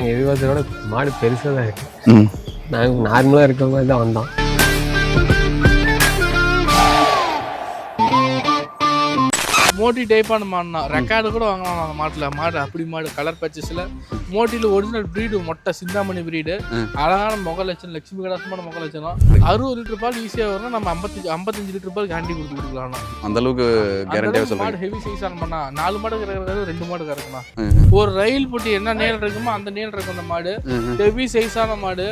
நாங்கள் எதிர்பார்த்ததோட மாடு பெருசாக தான் இருக்குது. நாங்கள் நார்மலாக இருக்கிற மாதிரி தான் வந்தோம். மோட்டி டைப்பான மாடுனா ரெக்கார்டு கூட வாங்கலாம் அந்த மாட்டில். மாடு அப்படி மாடு கலர் பர்ச்சேஸில் மோட்டியில் ஒரிஜினல் ப்ரீடு மொட்டை சிந்தாமணி ப்ரீடு, அழகான முக லட்சணம், லட்சுமி கடாசமான முக லட்சணம். 60 லிட்டர் பால் ஈஸியாக வரும். நம்ம 55 லிட்டர் பால் கேரண்டி கொடுக்கலாம். அந்த அளவுக்கு மாடு ஹெவி சைஸான பண்ணா 4 மாடு கறக்கிறது 2 மாடு கறக்குமா. ஒரு ரயில் போட்டி என்ன நேரம் இருக்குமோ அந்த நேரம் இருக்கும். அந்த மாடு ஹெவி சைஸான மாடு.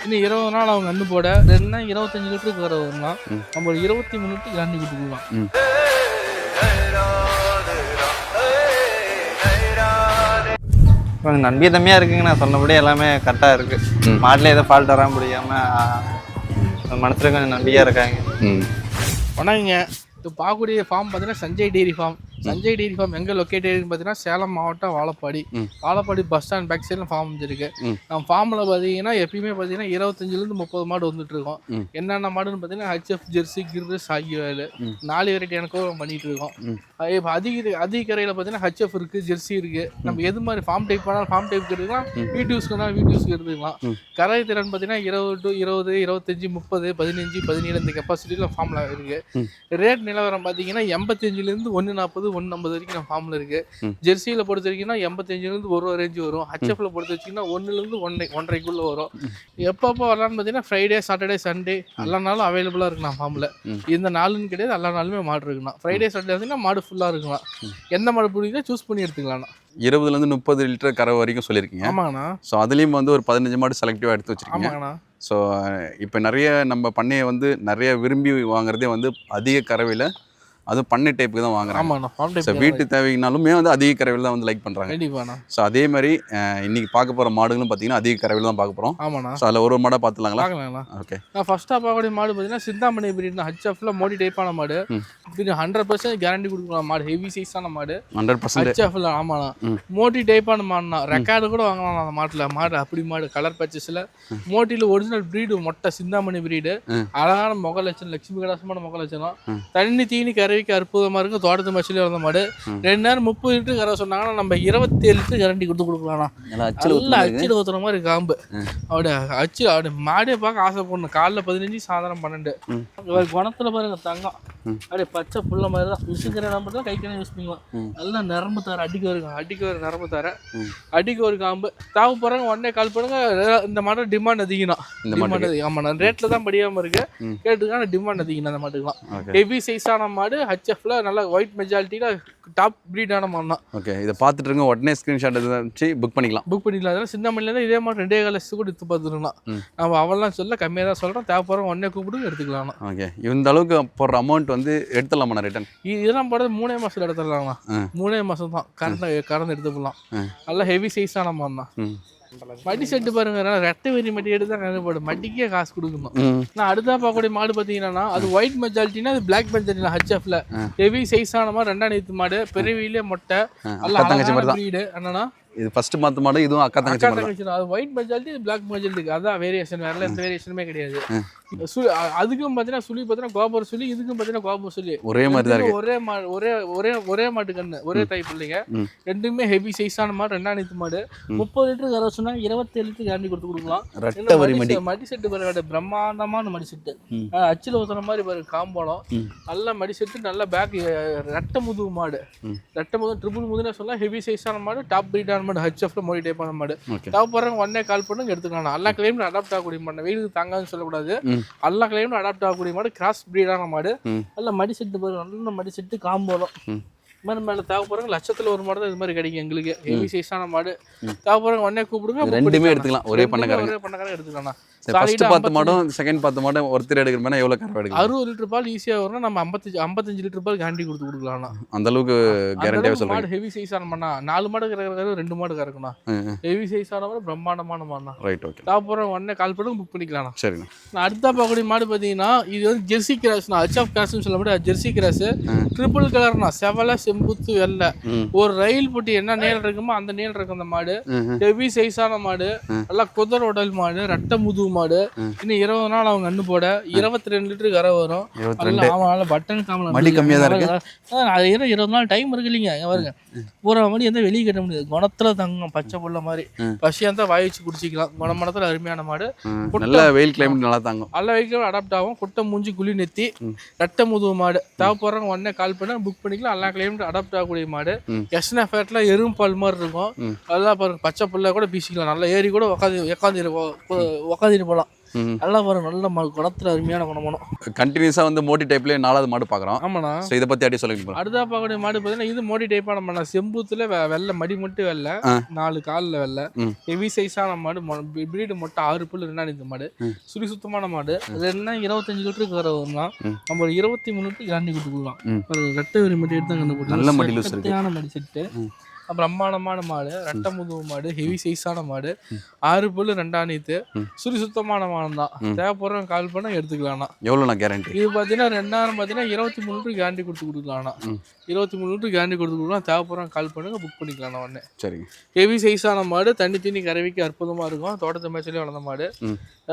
இன்னும் 20 நாள் அவங்க அண்ணு போட 25 லிட்டருக்கு வர வரும்னா நம்ம 23 லிட்டர் கேரண்டி கொடுத்துக்கலாம். நம்பிக்கைத்தன்மையாக இருக்குங்க. நான் சொன்னபடி எல்லாமே கரெக்டாக இருக்குது. மாட்டில் எதுவும் ஃபால்ட் வராமல் முடியாமல் மனசில் கொஞ்சம் நம்பிக்கையாக இருக்காங்க. வணக்கங்க. இப்போ பார்க்கக்கூடிய ஃபார்ம் பார்த்தீங்கன்னா Sanjay dairy farm. Sanjay dairy farm எங்கே லொக்கேட் ஆகிருக்குன்னு பார்த்தீங்கன்னா சேலம் மாவட்டம் வாழப்பாடி பஸ் ஸ்டாண்ட் பேக் சைடில் ஃபார்ம் வந்துருக்கு. நம்ம ஃபார்மில் பார்த்தீங்கன்னா எப்பயுமே பார்த்தீங்கன்னா 25 to 30 மாடு வந்துட்டு இருக்கோம். என்னென்ன மாடுன்னு பார்த்தீங்கன்னா ஹெச்எஃப், ஜெர்சி, கிர்ரஸ், ஆகியோவில் 4 வெரைட்டி எனக்கும் பண்ணிட்டு இருக்கோம். இப்போ அதிக கரையில் பார்த்தீங்கன்னா ஹெச்எஃப் இருக்குது, ஜெர்சி இருக்குது. நம்ம எது மாதிரி ஃபார்ம் டைப் பண்ணாலும் ஃபார்ம் டைப் எடுத்துக்கலாம், வீடியோஸ்க்குனா வீடியோஸ்க்கு எடுத்துக்கலாம். கரை திறன் பார்த்தீங்கன்னா 20 to 20, 25, 30, 15, 17 இந்த கெப்பாசிட்டியில் ஃபார்மில் இருக்குது. ரேட் நிலவரம் பார்த்தீங்கன்னா 85 140, 150 வரைக்கும் நம்ம ஃபார்மில் இருக்குது. ஜெர்சியில் பொறுத்த வரைக்கும்னா 85 1 ரேஞ்சு வரும். ஹெச்எஃப்ல பொறுத்த வச்சிங்கன்னா 1 1.5 வரும். எப்பப்போ வரலான்னு பார்த்தீங்கன்னா ஃப்ரைடே, சாட்டர்டே, சண்டே எல்லா நாளும் அவைலபிளாக இருக்குண்ணா ஃபார்மில். இந்த நாளுன்னு கிடையாது, எல்லா நாளுமே மாடு இருக்குண்ணா. ஃப்ரைடே, சாட்டர்டே பார்த்தீங்கன்னா மாடு ஃபுல்லாக இருக்கலாம். எந்த மாடு பிடிக்குதோ சூஸ் பண்ணி எடுத்துக்கலாம்ண்ணா. 20 to 30 லிட்டர் கரை வரைக்கும் சொல்லியிருக்கீங்க. ஆமாங்கண்ணா. ஸோ அதுலேயும் ஒரு 15 மாடு செலக்டிவாக எடுத்து வச்சிருக்கீங்க. ஆமாங்கண்ணா. ஸோ இப்போ நிறைய நம்ம பண்ணையை நிறைய விரும்பி வாங்குறதே அதிக கறவையில், அதுவும் பண்ணை டைப்புக்கு தான் வாங்குறாங்க. ஆமாண்ணா. ஸோ வீட்டு தேவைனாலுமே அதிக கறவையில் தான் லைக் பண்ணுறாங்க. கண்டிப்பாண்ணா. ஸோ அதே மாதிரி இன்னைக்கு பார்க்க போகிற மாடுகளும் பார்த்தீங்கன்னா அதிக கறவையில் தான் பார்க்க போகிறோம். ஆமாண்ணா. ஸோ அதில் ஒரு மாடாக பார்த்துலாங்களா? ஓகே. நான் ஃபர்ஸ்ட்டாக பார்க்கக்கூடிய மாடு பார்த்தீங்கன்னா சிந்தாமணி பிரீட்னா ஹெச்எஃப்ல மோடி டைப்பான மாடு. 100% கேரண்டி கொடுக்கலாம். மாடு ஹெவி சைஸான மாடு 100% ஹெச்எஃப்ல. ஆமாண்ணா. மோட்டி டைப்பான மாடுனா ரெக்கார்டு கூட வாங்கலாம் அந்த மாட்டில். மாடு அப்படி மாடு கலர் பர்ச்சேஸில் மோட்டியில் ஒரிஜினல் ப்ரீடு மொட்டை சிந்தாமணி பிரீடு, அழகான முக லட்சணம், லட்சுமி கடாசமான முக லட்சணம். தண்ணி தீனி கறவைக்கு அற்புதமாக இருக்கும். தோட்டத்து மச்சிலே வந்த மாடு 2 நேரம் 30 லிட்டர் கரை சொன்னாங்கன்னா நம்ம 27 லிட்டர் கேரண்டி கொடுக்கலாம்ண்ணா. நல்லா அச்சில் ஊற்றுற மாதிரி காம்பு. அப்படியே அப்படியே மாடியை பார்க்க ஆசைப்படணும். காலைல 15, சாயந்தரம் 12. குணத்தில் பாருங்க தங்கம். அப்படியே பச்சை புள்ள மாதிரி தான். விஷுக்கிற நம்பர் தான் கைக்கான யூஸ் பண்ணிக்கலாம். நல்லா நரம்பு தர அடிக்க ஒரு நரம்பு தர அடிக்க ஒரு காம்பு. தாவு போகிறாங்க உடனே கால் பண்ணுங்க. இந்த மாடு டிமாண்ட் அதிகம். ஆமாண்ணா. ரேட்டில் தான் படியாமல் இருக்கு. கேட்டுக்கான டிமாண்ட் அதிகம் அந்த மாட்டுக்கலாம். ஹெவி சைஸான மாடு ஹெச்எஃப்ல நல்லா ஒயிட் மெஜாரிட்டியில் டாப் ப்ரீடான மாடு தான். ஓகே. இதை பார்த்துட்டு இருங்க, உடனே ஸ்க்ரீன்ஷாட் வச்சு புக் பண்ணிக்கலாம். அதெல்லாம் சிந்தாமணிலேருந்து இதே மாதிரி 2 காலத்து கூட எடுத்து பார்த்துருக்கலாம். நம்ம அவெல்லாம் சொல்ல கம்மியாக தான் சொல்கிறோம். தேவைப்படுறோம் உடனே கூப்பிட்டு எடுத்துக்கலாம். ஓகே. இந்த அளவுக்கு போடுற அமௌண்ட் எடுத்துடலாமா ரிட்டர்ன்? இதெல்லாம் போடுறது 3 மாதத்தில் எடுத்துடலாம்ண்ணா. 3 மாதம் தான் கறந்து எடுத்துக்கலாம். நல்லா ஹெவி சைஸான மாடு தான். மடி செட்டு பாருங்க, ரெட்டை வெறி மட்டி எடுத்து தான் கண்டுபடும். மட்டிக்கே காசு கொடுக்கணும். நான் அடுத்தா பார்க்கக்கூடிய மாடு பார்த்தீங்கன்னா அது ஒயிட் மெஜாரிட்டினா அது பிளாக் மெஜாரிட்டி ஹெச்எஃப்ல ஹெவி சைஸான மாடு. 2 மாடு பெரியவிலே மொட்டை என்னன்னா இது ஃபர்ஸ்ட் மாத்து மாடு. இதுவும் அக்கா தங்கச்சி. அது ஒயிட் மெஜாரிட்டி, இது பிளாக் மெஜாரிட்டி. அதான் வேரியேஷன். வேற எந்த வேரியேஷனுமே கிடையாது. அதுக்கும் பார்த்தீங்கன்னா சுழி பார்த்தீங்கன்னா கோபுர சுழி, இதுக்கும் பார்த்தீங்கன்னா கோபுர சுழி ஒரே மாதிரி தான் இருக்கு. ஒரே மாட்டு கண்ணு, ஒரே டைப் இல்லைங்க. ரெண்டுமே ஹெவி சைஸான மாடு. 2 மாடு 30 லிட்டர் கரை சொன்னாங்க. 27 லிட்டர் கேரண்டி கொடுக்கலாம். மடி செட்டு பாருங்க, பிரம்மாண்டமான மடி செட்டு. அச்சில் ஊத்துற மாதிரி பாருங்க காம்போலம். நல்ல மடி செட்டு, நல்ல பேக் ரெட்டை முதுகு மாடு. ரெட்டை முதுகு ட்ரிபிள் முதுகுன்னு சொல்லலாம். ஹெவி சைஸான மாடு, டாப் பிரீடான மாடு, ஹெச்எஃப்ல மோடி டைப்பான மாடு. தேவைப்படுறவங்க உடனே கால் பண்ணுங்க எடுத்துக்கலாம். எல்லா கிளைமும் அடாப்ட் ஆகக்கூடிய மாடு. வெயிலுக்கு தாங்காதுன்னு சொல்லக்கூடாது. எல்லா கிளைமும் அடாப்ட் ஆகக்கூடிய மாடு. கிராஸ் பிரீடான மாடு. நல்ல மடி செட்டு பாருங்க, நல்ல மடி செட்டு காம்போலம். மேலே தேவைப்படுறவங்க லட்சத்தில் ஒரு மாடு தான் இது மாதிரி கிடைக்கும் எங்களுக்கு. ஹெவி சைஸான மாடு. தேவைப்படுறவங்க உடனே கூப்பிடுங்க. ரெண்டுமே எடுத்துக்கலாம். ஒரே பண்ணக்காரங்க எடுத்துக்கலாம். ஃபர்ஸ்ட் 10 மாடும் செகண்ட் 10 மாடும் ஒருத்தர் எடுக்கிற மாதிரி எவ்வளோ கறவை எடுக்கலாம்? 60 லிட்டர் பால் ஈஸியாக வரும். நம்ம 55 லிட்டர் பால் கேரண்டி கொடுக்கலாம். அந்த அளவுக்கு கேரண்டியாக சொல்லுங்க. மாடு ஹெவி சைஸான மாடுனா 4 மாடு கறக்கிறது 2 மாடு கறக்கணும். ஹெவி சைஸான மாடு, பிரம்மாண்டமான மாடுனா. ரைட். ஓகே. தேவைப்படுறவங்க உடனே கால் பண்ணி புக் பண்ணிக்கலாம். சரிண்ணா. நான் அடுத்த பார்க்கக்கூடிய மாடு பார்த்தீங்கன்னா இது ஜெர்சி கிராஸ்னா. ஹெச்எஃப் கிராஸ்ன்னு சொல்ல முடியாது. ஜெர்சி கிராஸ் ட்ரிபிள் கலர்னா. செவலை, செம்புத்து, வெள்ளை. ஒரு ரயில் போட்டி என்ன நேரம் இருக்குமோ அந்த நேரம் இருக்கும். அந்த மாடு ஹெவி சைஸான மாடு. நல்லா குதிரை உடல் மாடு, ரெட்டை முதுகு மாடு. இன்னும் 20 நாள் அவங்க கண்ணு போட 22 லிட்டர் கரை வரும். 22. அவனால பட்டன் காமல மடி கம்மியா தான் இருக்கு. அது ஏன்னா 20 நாள் டைம் இருக்கு இல்லைங்க. பாருங்க பூரா மடி எந்த வெளியே கட்ட முடியாது. குணத்துல தங்கும் பச்சை புள்ள மாதிரி. பசியா இருந்தா வாய் வச்சு குடிச்சிக்கலாம். குணமனத்துல அருமையான மாடு. நல்ல வெயில் கிளைமேட் நல்லா தாங்கும். நல்ல வெயில் அடாப்ட் ஆகும். குட்டை மூஞ்சி குழி நெத்தி ரெட்டை முதுகு மாடு. தேவைப்படுறவங்க உடனே கால் பண்ண புக் பண்ணிக்கலாம். எல்லா கிளைமேட் அடாப்ட் ஆகக்கூடிய மாடு. எஸ்னா ஃபேட்ல எறும் பால் மாதிரி இருக்கும். அதெல்லாம் பாருங்க பச்சை புள்ள கூட பீசிக்கலாம். நல்லா ஏறி கூட உக்காந்து போகலாம். நல்லா பாருங்க நல்ல குணத்துல அருமையான குணமானம். கண்டினியூஸா வந்து மோடி டைப்ல 4வது மாடு பாக்குறோம். ஆமாண்ணா. சோ இத பத்தி அப்படியே சொல்லுங்க. அடுத்தா பார்க்கக்கூடிய மாடு பார்த்தீங்கன்னா இது மோடி டைப்பான மாடு. செம்பூத்துல வெள்ளை மடி மட்டும் வெள்ளை, 4 காலில் வெள்ளை, ஹெவி சைஸான மாடு. பிரீடு மொட்டை 6 புல் 2 இந்த மாடு. சுழி சுத்தமான மாடு. அது என்ன 25 லிட்டருக்கு வர வரும்னா நம்ம 23 லிட்டர் கேரண்டி கொடுத்துக்கலாம். ரெட்டை ஒரு மடி எடுத்து கண்டு போட்டு நல்ல மடி செட்டு. பிரம்மாண்டமான மாடு, ரெட்டை முதுகு மாடு, ஹெவி சைஸான மாடு, 6 புல் 2 சுரி சுத்தமான மாடு தான். தேவைப்படுறவங்க கால் பண்ண எடுத்துக்கலாம்ண்ணா. எவ்வளோண்ணா கேரண்டி? இது பார்த்தீங்கன்னா 2000 பார்த்தீங்கன்னா 23 லிட்டர் கேரண்டி கொடுக்கலாம்ண்ணா. 23 லிட்டர் கேரண்டி கொடுத்துக்கலாம். தேவைப்படுறவங்க கால் பண்ணுங்க, புக் பண்ணிக்கலாம்ண்ணா உடனே. சரிங்க. ஹெவி சைஸான மாடு, தண்ணி கறவைக்கு அற்புதமாக இருக்கும். தோட்டத்து மேட்ச்லேயே வளர்ந்த மாடு.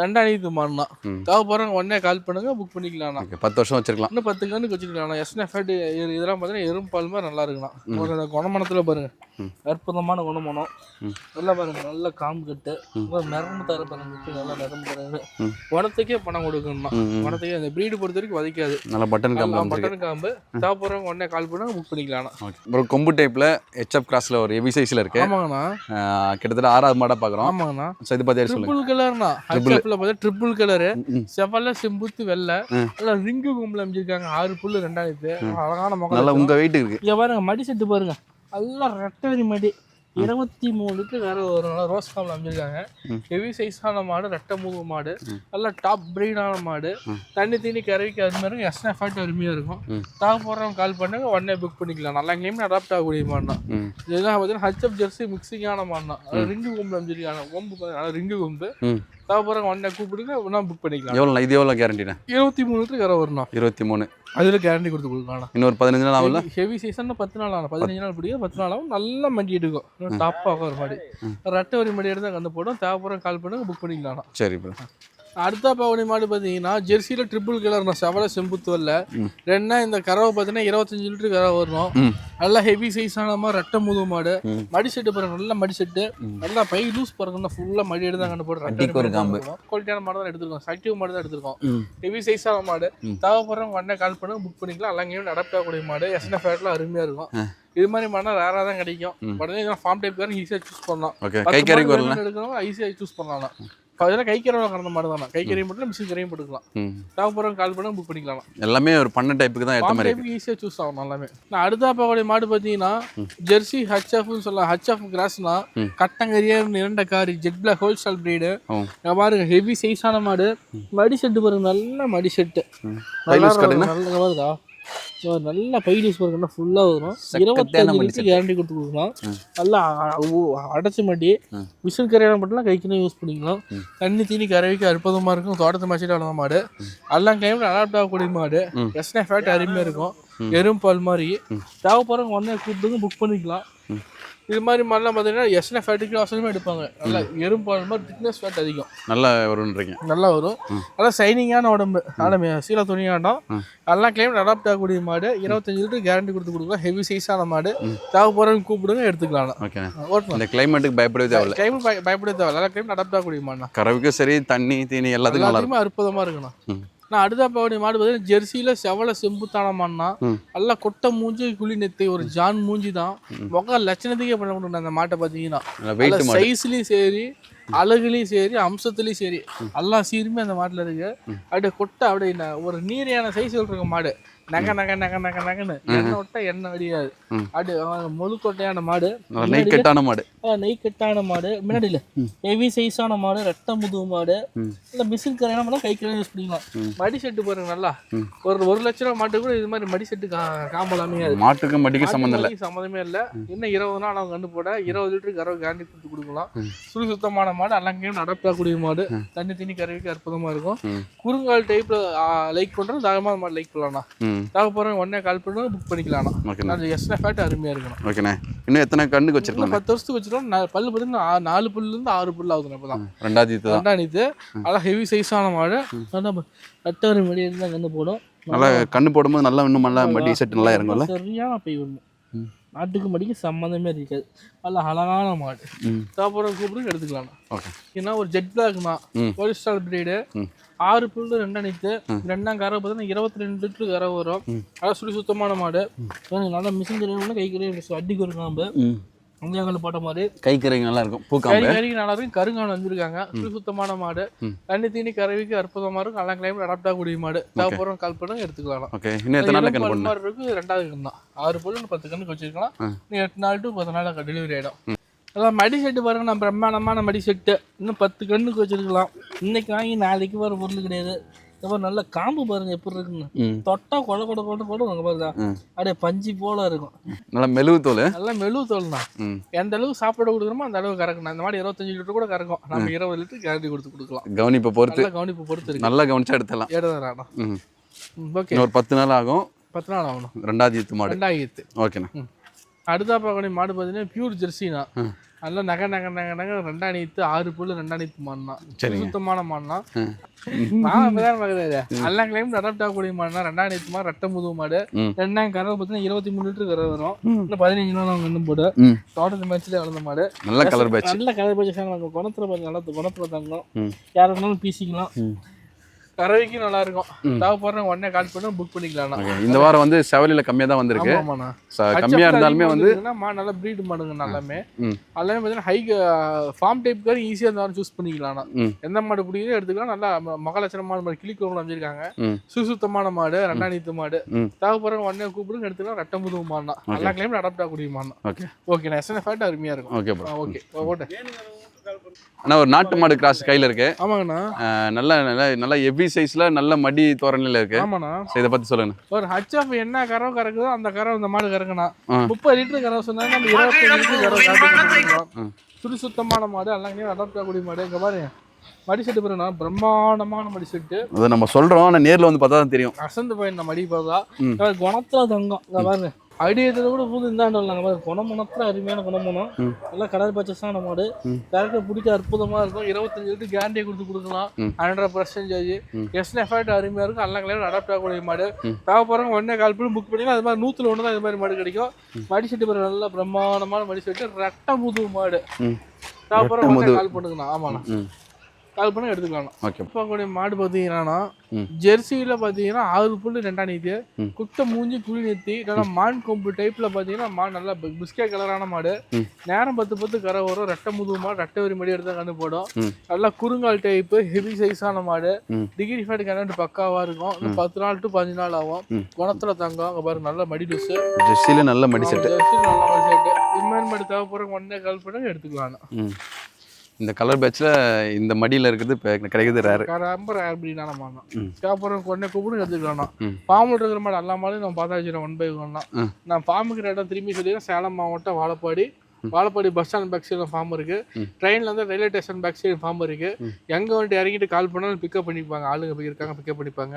2 மாடுனா தேவைப்படுறவங்க உடனே கால் பண்ணுங்க, புக் பண்ணிக்கலாம்ண்ணா. 10 வருஷம் வச்சிருக்கலாம். இன்னும் 10 கண்ணுக்கு வச்சுக்கலாம்ண்ணா. எஸ்எஃப்எட் இதெல்லாம் பார்த்தீங்கன்னா எறும் பால் மாதிரி நல்லா இருக்குண்ணா. ஒரு குணமனத்தில் பாருங்க அற்புதமான குணமனம். நல்லா பாருங்க நல்ல காம்பு கட்டு நரம்பு தர பாருங்க. நல்லா நரம்பு தர குணத்துக்கே பணம் கொடுக்கணும்னா. குணத்துக்கே அந்த பிரீடு பொறுத்த வரைக்கும் வதைக்காது. நல்லா பட்டன் காம்பு. தேவைப்படுறவங்க உடனே கால் பண்ணா புக் பண்ணிக்கலாம். அப்புறம் கொம்பு டைப்ல ஹெச்எஃப் கிராஸ்ல ஒரு ஹெவி சைஸ்ல இருக்கு. ஆமாங்கண்ணா. கிட்டத்தட்ட 6வது மாடா பாக்குறோம். ஆமாங்கண்ணா. இது பத்தி சொல்லுங்க. ட்ரிபிள் கலர்னா ஹெச்எஃப்ல பார்த்தா ட்ரிபிள் கலர் செவல்ல செம்புத்து வெள்ளை நல்லா ரிங்கு கும்பல அமைச்சிருக்காங்க. 6 புல் 2 அழகான முகம். நல்லா உங்க வெயிட் இருக்கு. இங்க பாருங்க மடி செட்டு பாருங்க. எல்லாம் ரெட்டவரி மடி 23 லிட்டர் வேற வரும். நல்லா ரோஸ் காமில் அமைச்சிருக்காங்க. ஹெவி சைஸான மாடு, ரெட்டை முதுகு மாடு, நல்லா டாப் பிரீடான மாடு. தண்ணி கறவைக்கு அது மாதிரி இருக்கும். எஸ்னா ஃபேட் அருமையாக இருக்கும். தேவைப்படுறவங்க கால் பண்ணுங்க, உடனே புக் பண்ணிக்கலாம். நல்லா எங்கேயுமே அடாப்ட் ஆகக்கூடிய மாடு தான். இதெல்லாம் பார்த்தீங்கன்னா ஹச்எஃப் ஜெர்சி மிக்சிங்கான மாடு தான். ரிங்கு கொம்பு அமைச்சிருக்காங்க. கொம்பு ரிங்கு கொம்பு. தேவைப்படுறவங்க உடனே கூப்பிடுங்க, உடனே புக் பண்ணிக்கலாம். எவ்வளோ இது எவ்வளோ கேரண்டிண்ணா? 23 லிட்டர் கரை வரணும். 23 அதில் கேரண்டி கொடுத்து கொடுக்கலாம். இன்னொரு 15 நாள் ஆகும்ல. ஹெவி சீசன் 10 நாள் ஆகும். 15 நாள் பிடிக்கும். 10 நாள் ஆகும். நல்லா மண்டி எடுக்கும். டாப்பாக ஒரு மாடி. ரெட்டை ஒரு மடி எடுத்து கண்டு போடும். தேவைப்படுற கால் பண்ணுங்க, புக் பண்ணிக்கலாம். சரி ப்ரோ. அடுத்த பாவனி மாடு பார்த்தீங்கன்னா ஜெர்சியில் ட்ரிபிள் கலர் செவல செம்புத்து வரல. ரெண்டா இந்த கறவை பார்த்தீங்கன்னா 25 லிட்டர் கறவை வரணும். நல்லா ஹெவி சைஸான மாதிரி ரெட்டை முதுகு மாடு. மடி செட்டு பாருங்க நல்ல மடி செட்டு. நல்லா பை லூஸ் பாருங்க. ஃபுல்லாக மடி எடுத்து கண்டு போட்டு குவாலிட்டியான மாடு தான் எடுத்துருக்கோம். சக்டிவ் மாடு தான் எடுத்துருக்கோம். ஹெவி சைஸான மாடு. தேவைப்படுறவங்க உடனே கால் பண்ணுங்க, புக் பண்ணிக்கலாம். எல்லாமே அடாப்ட் ஆகக்கூடிய மாடு. எஸ்என்எஃப் ஃபேட்லாம் அருமையாக இருக்கும். இது மாதிரி மாடா ரேராக தான் கிடைக்கும். உடனே இதெல்லாம் ஃபார்ம் டைப் ஈஸியாக சூஸ் பண்ணலாம். எடுக்கிறவங்க ஈஸியாக சூஸ் பண்ணலாம். அதெல்லாம் கை கறவை கறந்த மாடு தானே. கை கறியும் போட்டு மிஷின் கறியும் போட்டுக்கலாம். தேவைப்படுறவங்க கால் பண்ண புக் பண்ணிக்கலாம். எல்லாமே ஒரு பண்ண டைப்புக்கு தான் ஏற்ற மாதிரி ஈஸியாக சூஸ் ஆகும். எல்லாமே நான் அடுத்த பாக்கக்கூடிய மாடு பார்த்தீங்கன்னா ஜெர்சி ஹச்எஃப்னு சொல்லலாம். ஹச்எஃப் கிராஸ்னா கட்டங்கரியா 2 காரி ஜெட் பிளாக் ஹோல்ஸ்டால் பிரீடு. பாருங்க ஹெவி சைஸான மாடு. மடி செட்டு பாருங்க நல்ல மடி செட்டு. நல்லா வருதா நல்லா பை லூஸ் பாருங்கன்னா ஃபுல்லாக வரும். 25 லிட்டர் கேரண்டி கொடுத்து கொடுக்கலாம். நல்லா அடைச்சி மாட்டி விசில் கரையான மட்டும்லாம் கைக்குன்னு யூஸ் பண்ணிக்கலாம். தண்ணி கறவைக்கு அற்புதமாக இருக்கும். தோட்டத்து மாச்சிட்டு வளர்ந்த மாடு. எல்லாம் கையில் அடாப்ட் ஆகக்கூடிய மாடு. எஸ்னா ஃபேட் அருமையாக இருக்கும். எறும் பால் மாதிரி. தேவைப்படுறவங்க உடனே கூப்பிட்டு புக் பண்ணிக்கலாம். இது மாதிரி மாதிரிலாம் பார்த்தீங்கன்னா எஸ்னா ஃபேட்டுக்கு அவசரமாக எடுப்பாங்க. நல்லா எறும் பால் மாதிரி திக்னஸ் ஃபேட் அதிகம். நல்லா வரும்ன்றீங்க. நல்லா வரும். நல்லா சைனிங்கான உடம்பு. ஆனால் சீலா துணியாட்டம். எல்லாம் கிளைமேட் அடாப்ட் ஆகக்கூடிய மாடு. 25 லிட்டர் கேரண்டி கொடுக்கலாம். ஹெவி சைஸான மாடு. தேவைப்படுறவங்க கூப்பிடுங்க, எடுத்துக்கலாம். ஓகே. இந்த கிளைமேட்டுக்கு பயப்படவே தேவையில்லை. கிளைமேட் பயப்படவே தேவையில்லை. நல்லா கிளைமேட் அடாப்ட் ஆகக்கூடிய மாடு. கறவைக்கும் சரி தண்ணி தீனி எல்லாத்துக்குமே அற்புதமாக இருக்கணும். நான் அடுத்த பாவடைய மாடு பார்த்தீங்கன்னா ஜெர்சியில செவல செம்புத்தான மாடுனா நல்லா கொட்டை மூஞ்சி குழி நெத்தி ஒரு ஜான் மூஞ்சி தான். முக லட்சணத்துக்கே பண்ண முடியும். அந்த மாட்டை பார்த்தீங்கன்னா சைஸ்லயும் சரி அழகுலையும் சரி அம்சத்துலையும் சரி எல்லா சீருமே அந்த மாட்டில் இருக்கு. அப்படியே கொட்டை அப்படியே ஒரு நீரையான சைஸ் இருக்க மாடு. நகன்னு எண்ணெய் விட்டா எண்ணெய் வடியாது. அப்படி முழு கொட்டையான மாடு. நெய் கட்டான மாடு. முன்னாடியில் ஹெவி சைஸான மாடு. ரெட்டை முதுகு மாடு. இல்லை மிஷின் கரையான மாடு கை கரையாக யூஸ் பண்ணிக்கலாம். மடி செட்டு பாருங்க நல்லா. ஒரு 1 லட்ச ரூபா மாட்டு கூட இது மாதிரி மடி செட்டு காம்பலாமே. மாட்டுக்கு மடிக்கு சம்மந்தமே இல்லை. இன்னும் 20 நாள் அவங்க கண்டு போட 20 லிட்டருக்கு கறவை கேரண்டி கொடுத்து கொடுக்கலாம். சுழி சுத்தமான மாடு. எல்லாம் அடப்பாக்கூடிய மாடு. தண்ணி கறவைக்கு அற்புதமா இருக்கும். குறுங்கால் டைப்ல லைக் பண்றோம். தாகமான மாடு லைக் பண்ணலாம். தேவைப்படுறவங்க உடனே கால் பண்ணுவோம் புக் பண்ணிக்கலாம். ஓகேண்ணா. அது எக்ஸ்ட்ரா ஃபேட் அருமையாக இருக்கணும். ஓகேண்ணே. இன்னும் எத்தனை கண்ணுக்கு வச்சிருக்கலாம்? 10 வருஷத்துக்கு வச்சிருக்கோம். பல்லு பார்த்தீங்கன்னா 4 பல்லுலேருந்து 6 பல்லு ஆகுதுண்ணா. இப்போ தான் ரெண்டாவது அதான் ஹெவி சைஸான மாடு. அட்டவரை மடி இருந்தால் கண்ணு போடும். நல்லா கண்ணு போடும்போது நல்லா இன்னும் நல்லா மடி செட் நல்லா இறங்கும்ல. சரியான பை ஒன்று. நாட்டுக்கு மடிக்கு சம்மந்தமே இருக்காது. நல்ல அழகான மாடு. தேவைப்படுற கூப்பிட்டு எடுத்துக்கலாம். ஓகே. ஏன்னா ஒரு ஜெட் பிளாக்னா ஒரு ஸ்டால் பிரீடு 6 புல்லு 2 அணித்து 2ஆம் கரை பார்த்தீங்கன்னா 22 லிட்டரு கரை வரும். அதான் சுத்தமான மாடு. நல்லா மிஷின் கரை கை கரை அடிக்கு ஒரு காம்பு அஞ்சாங்கல் போட்ட மாதிரி கை கறி நல்லா இருக்கும். பூக்காம்பு கறி நல்லா இருக்கும். கருங்கான் வந்திருக்காங்க. சுத்தமான மாடு. தண்ணி தீனி கறவைக்கு அற்புதமா இருக்கும். நல்லா கிளைமேட் அடாப்ட் ஆகக்கூடிய மாடு. தேவைப்படுறோம் கால் பண்ண எடுத்துக்கலாம். ஓகே. இன்னும் எத்தனை நாள் கண்ணு போடணும் இருக்கு? 2வது கண் தான். 6 புல்லு 10 கண்ணுக்கு வச்சிருக்கலாம். 8 நாள் டு 10 நாள் டெலிவரி ஆகிடும். அதான் மடி செட்டு பாருங்க. நம்ம பிரம்மாண்டமான மடி செட்டு இன்னும் 10 கண்ணுக்கு வச்சிருக்கலாம். இன்னைக்கு வாங்கி நாளைக்கு வர பொருள் கிடையாது. நல்ல காம்பு பாருங்க எப்படி இருக்குன்னு. தொட்டா கொட கொட கொட கொட பாருங்க. அப்படியே பஞ்சு போல இருக்கும். நல்லா மெழுகு தோல். நல்லா மெழுகு தோல்னா எந்த அளவுக்கு சாப்பிட கொடுக்குறோமோ அந்த அளவுக்கு கறக்கணும். இந்த மாதிரி 25 லிட்டர் கூட கறக்கும். நம்ம 20 லிட்டர் கேரண்டி கொடுத்து கொடுக்கலாம். கவனிப்பை பொறுத்து இருக்கு. நல்லா கவனிச்சா எடுத்துடலாம். ஓகே. ஒரு 10 நாள் ஆகும். 10 நாள் ஆகணும். 2வது ஈத்து மாடு. 2வது ஈத்து. ஓகேண்ணா. அடுத்தா பார்க்கக்கூடிய மாடு பார்த்தீங்கன்னா பியூர் ஜெர்சினா. நல்லா நகை 2ஆம் ஈத்து 6 புல்லு 2ஆம் ஈத்து மாடுனா. சுத்தமான மாடுனா. நான் இப்பதான் பார்க்குறது எல்லாம் கிளைமேட் அடாப்ட் ஆகக்கூடிய மாடுனா 2ஆம் ஈத்து மாடு. ரெட்டை முதுகு மாடு. 2ஆம் கரை பார்த்தீங்கன்னா 23 லிட்டரு கரை வரும். இன்னும் 15 நாள் கண்ணு போடு. தோட்டத்து மேட்ச்லேயே வளர்ந்த மாடு. நல்ல கலர் பேட்ச். நல்ல கலர் பேட்ச். குணத்துல பார்த்து நல்லா குணத்துல தங்கும். யார் இருந்தாலும் பீசிக்கலாம். கறவைக்கு நல்லா இருக்கும். தேவைப்படுறவங்க உடனே கால் பண்ணி புக் பண்ணிக்கலாம். இந்த வாரம் வந்து செவலில கம்மியாக தான் வந்திருக்கு. கம்மியாக இருந்தாலுமே வந்து நல்ல ப்ரீடு மாடுங்க. எல்லாமே பார்த்தீங்கன்னா ஹை ஃபார்ம் டைப்கார ஈஸியாக இருந்தாலும் சூஸ் பண்ணிக்கலாம். எந்த மாடு பிடிக்குதோ எடுத்துக்கலாம். நல்லா மகாலட்சணமான மாடு கிளிக்கோவில் அமைச்சிருக்காங்க. சுத்தமான மாடு. 2ஆம் ஈத்து மாடு. தேவைப்படுறவங்க உடனே கூப்பிடுங்க எடுத்துக்கலாம். ரெட்டை முதுகு மாடுனா. நல்லா கிளைமேட் அடாப்ட் ஆகக்கூடிய மாடுனா. ஓகே. எஸ்என்எஃப் ஃபேட் அருமையாக இருக்கும். ஓகே. ஓகே. அண்ணா ஒரு நாட்டு மாடு கிராஸ் கையில் இருக்கு. ஆமாங்கண்ணா. நல்ல நல்ல நல்ல ஹெவி சைஸ்ல நல்ல மடி தோரணையில இருக்கு. ஆமாண்ணா. இதை பத்தி சொல்லுங்க. ஒரு ஹச்எஃப் என்ன கறவை கறக்குதோ அந்த கறவை இந்த மாடு கறக்கணும். 30 லிட்டர் கறவை சொன்னாங்க. நம்ம 25 லிட்டர் கறவை சுத்தமான மாடு. எல்லாம் அடாப்ட் ஆகக்கூடிய மாடு. இங்க பாருங்க மடி செட்டு பாருங்க. பிரம்மாண்டமான மடி செட்டு. அதை நம்ம சொல்றோம். ஆனா நேர்ல வந்து பார்த்தா தான் தெரியும். அசந்து போய் மடி பார்த்தா குணத்துல தங்கம். இங்க பாருங்க ஐடியத்தில் கூட புது இந்தாண்டு வரலாங்க. குணமுனத்துல அருமையான குணமுனம். நல்லா கடல் பச்சஸான மாடு. கரெக்டாக பிடிக்க அற்புதமா இருக்கும். 25 லிட்டர் கேரண்டியை கொடுக்கலாம். 100% எஸ்என்எஃப் அருமையா இருக்கும். எல்லா கலையும் அடாப்ட் ஆகக்கூடிய மாடு. தேவைப்படுறவங்க உடனே கால் பண்ணி புக் பண்ணிக்கலாம். அது மாதிரி 100ல் 1 தான் இது மாதிரி மாடு கிடைக்கும். மடி செட்டு பாருங்க. நல்லா பிரம்மாண்டமான மடி செட்டு. ரெட்டை முதுகு மாடு. தேவைப்படுறவங்க கால் பண்ணுங்கண்ணா. ஆமாண்ணா. கால் பண்ணி எடுத்துக்கலாம். ஓகே. இப்போ கூடிய மாடு பார்த்தீங்கன்னா ஜெர்சியில் பார்த்தீங்கன்னா 6 புல்லு 2ஆம் ஈத்து. குட்டை மூஞ்சி குழி நெத்தி. நல்லா மான் கொம்பு டைப்பில் பார்த்தீங்கன்னா மாடு நல்லா பிஸ்கே கலரான மாடு. நேரம் 10 கரை வரும். ரெட்டை முதுகு மாடு. ரெட்டை வரி மடி எடுத்து கண்டு போடும். நல்லா குறுங்கால் டைப்பு. ஹெவி சைஸான மாடு. டிகிரி ஃபேட் கனெக்ட் பக்காவாக இருக்கும். 10 நாள் டு 15 நாள் ஆகும். குணத்துல தங்கம். அங்கே பாருங்க நல்ல மடி டூஸ். ஜெர்சியில் நல்ல மடி செட்டு. நல்ல மடி செட்டு. இது மாதிரி மாடு தேவைப்படுறவங்க உடனே கால் பண்ணி எடுத்துக்கலாம். இந்த கலர் பேட்ச்ல இந்த மடியில இருக்குது கிடைக்கிறது ரேர். ரொம்ப ரேர் பிரீடான மாடு. தேவைப்படுறவங்க உடனே கூப்பிட்டு எடுத்துக்கலாம். ஃபார்மில் இருக்கிற மாடு எல்லா மாடும் நம்ம பார்த்தா வச்சுருக்கோம். 1 by 1 தான். நான் ஃபார்முக்கு இடம் திரும்பி சொல்லிடுறேன். சேலம் மாவட்டம் Vazhapadi bus stand back side farm இருக்கு. ட்ரெயின்ல வந்து railway station back side farm இருக்கு. எங்க வந்துட்டு இறங்கிட்டு கால் பண்ணாலும் பிக்கப் பண்ணிப்பாங்க. ஆளுங்க இருக்காங்க பிக்கப் பண்ணிப்பாங்க.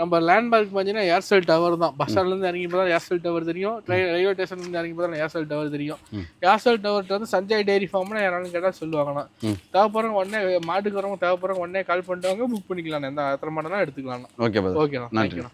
நம்ம லேண்ட்மார்க் பார்த்தீங்கன்னா ஏர்செல் டவர் தான். பஸ் ஸ்டாண்ட்ல இருந்து இறங்கி பார்த்தா ஏர்செல் டவர் தெரியும். ரயில்வே ஸ்டேஷன்ல இருந்து இறங்கி பார்த்தா ஏர்செல் டவர் தெரியும். ஏர்செல் டவர்கிட்ட வந்து சஞ்சய் டெய்ரி ஃபார்ம்னு யாராலும் கேட்டால் சொல்லுவாங்கண்ணா. தேவைப்படுறவங்க உடனே மாட்டுக்கு வரவங்க தேவைப்படுறவங்க உடனே கால் பண்ணிட்டவங்க புக் பண்ணிக்கலாம். எந்த எத்தனை மாடலாம் எடுத்துக்கலாம். ஓகேண்ணா. நன்றிண்ணா.